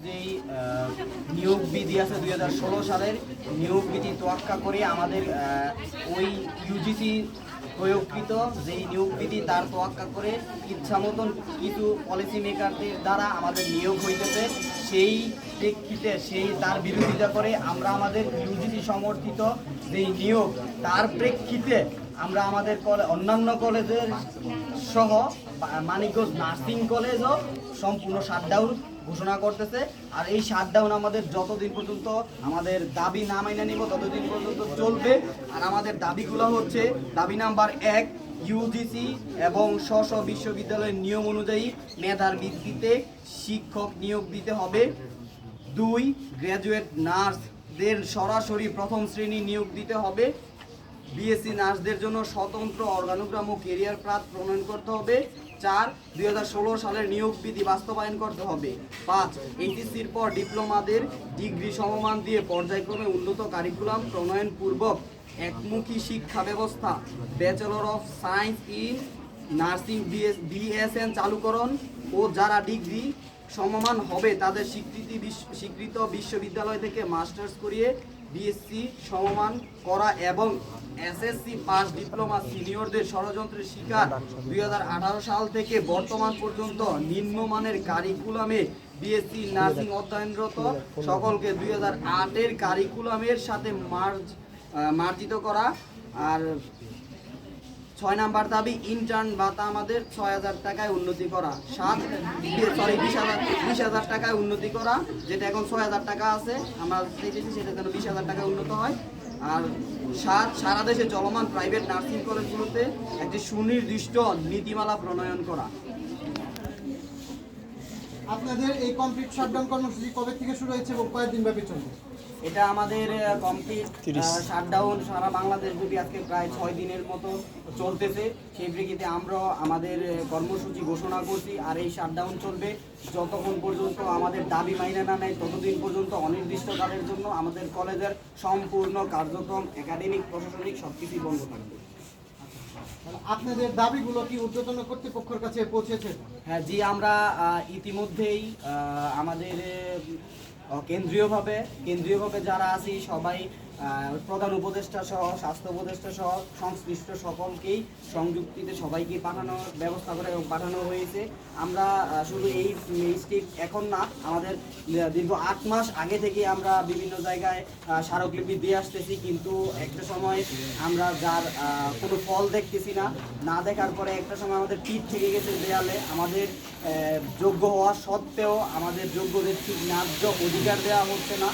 যেই নিয়োগ বিধি আছে 2016 সালের নিয়োগ বিধি তোয়াক্কা করে আমাদের ওই ইউজিসি প্রয়োগকৃত যেই নিয়োগ বিধি তার তোয়াক্কা করে ইচ্ছা মতন কিছু পলিসি মেকারদের দ্বারা আমাদের নিয়োগ হইতেছে, সেই প্রেক্ষিতে তার বিরোধিতা করে আমরা আমাদের ইউজিসি সমর্থিত যেই নিয়োগ তার প্রেক্ষিতে আমরা আমাদের অন্যান্য কলেজের সহ মানিকগঞ্জ নার্সিং কলেজও সম্পূর্ণ শাটডাউন ঘোষণা করতেছে। আর এই শাটডাউন আমাদের যতদিন পর্যন্ত আমাদের দাবি না মাইনে নিব ততদিন পর্যন্ত চলবে। আর আমাদের দাবিগুলো হচ্ছে, দাবি নাম্বার 1, ইউজিসি এবং স্ব বিশ্ববিদ্যালয়ের নিয়ম অনুযায়ী মেধার ভিত্তিতে শিক্ষক নিয়োগ দিতে হবে। 2, গ্র্যাজুয়েট নার্সদের সরাসরি প্রথম শ্রেণী নিয়োগ দিতে হবে। বিএসসি নার্সদের জন্য স্বতন্ত্র অর্গানোগ্রাম ও কেরিয়ার পাথ প্রণয়ন করতে হবে। 4, 2016 সালের নিয়োগ বিধি বাস্তবায়ন করতে হবে। 5, এইচএসসির পর ডিপ্লোমাদের ডিগ্রি সমমান দিয়ে পর্যায়ক্রমে উন্নত কারিকুলাম প্রণয়নপূর্বক একমুখী শিক্ষা ব্যবস্থা bachelor of science in nursing BSN চালুকরণ ও যারা ডিগ্রি সমমান হবে তাদের স্বীকৃত বিশ্ববিদ্যালয় থেকে মাস্টার্স করিয়ে বিএসসি সমমান করা এবং এসএসসি পাস ডিপ্লোমা সিনিয়রদের ষড়যন্ত্রের শিকার 2018 সাল থেকে বর্তমান পর্যন্ত নিম্নমানের কারিকুলামে বিএসসি নার্সিং অধ্যয়নরত সকলকে 2008-এর কারিকুলামের সাথে মার্জিত করা। আর 6 নাম্বার দাবি, ইন্টার্ন ভাতা আমাদের 6,000 টাকায় উন্নতি করা। 20,000 টাকায় উন্নতি করা, যেটা এখন 6,000 টাকা আছে, আমরা চেয়েছি সেটা যেন 20,000 টাকায় উন্নত হয়। আর 7, সারা দেশে চলমান প্রাইভেট নার্সিং কলেজগুলোতে একটি সুনির্দিষ্ট নীতিমালা প্রণয়ন করা। আপনাদের এই কমপ্লিট শাটডাউন কর্মসূচি কবে থেকে শুরু হয়েছে এবং কয়েকদিন ব্যাপী চলবে? এটা আমাদের কমপ্লিট শাটডাউন সারা বাংলাদেশ ব্যাপী আজকে প্রায় 6 দিনের মতো চলতেছে। সেই প্রেক্ষিতে আমরা আমাদের কর্মসূচি ঘোষণা করছি। আর এই শাটডাউন চলবে যতক্ষণ পর্যন্ত আমাদের দাবি মাইনে না নেয়, ততদিন পর্যন্ত অনির্দিষ্টকালের জন্য আমাদের কলেজের সম্পূর্ণ কার্যক্রম, একাডেমিক, প্রশাসনিক সবকিছুই বন্ধ থাকবে। আপনাদের দাবিগুলো কি ঊর্ধ্বতন কর্তৃপক্ষের কাছে পৌঁছেছে? হ্যাঁ জি, আমরা ইতিমধ্যেই আমাদের কেন্দ্রীয়ভাবে যারা আছি সবাই, প্রধান উপদেষ্টা সহ, স্বাস্থ্য উপদেষ্টা সহ সংশ্লিষ্ট সকলকেই সংযুক্তিতে সবাইকে পাঠানোর ব্যবস্থা করে পাঠানো হয়েছে। আমরা শুধু এই স্টেপ এখন না, আমাদের দীর্ঘ 8 মাস আগে থেকে আমরা বিভিন্ন জায়গায় স্মারকলিপি দিয়ে আসতেছি, কিন্তু একটা সময় আমরা যার কোনো ফল দেখতেছি না দেখার পরে একটা সময় আমাদের পিঠ থেকে গেছে দেয়ালে। আমাদের যোগ্য হওয়া সত্ত্বেও আমাদের যোগ্যদের ঠিক ন্যায্য অধিকার দেওয়া হচ্ছে না,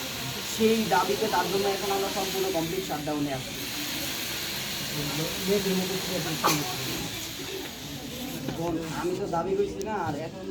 সেই দাবিতে তার জন্য এখন আমরা সম্পূর্ণ কমপ্লিট শাটডাউনে আছি। আমি তো দাবি করছি না, আর এখন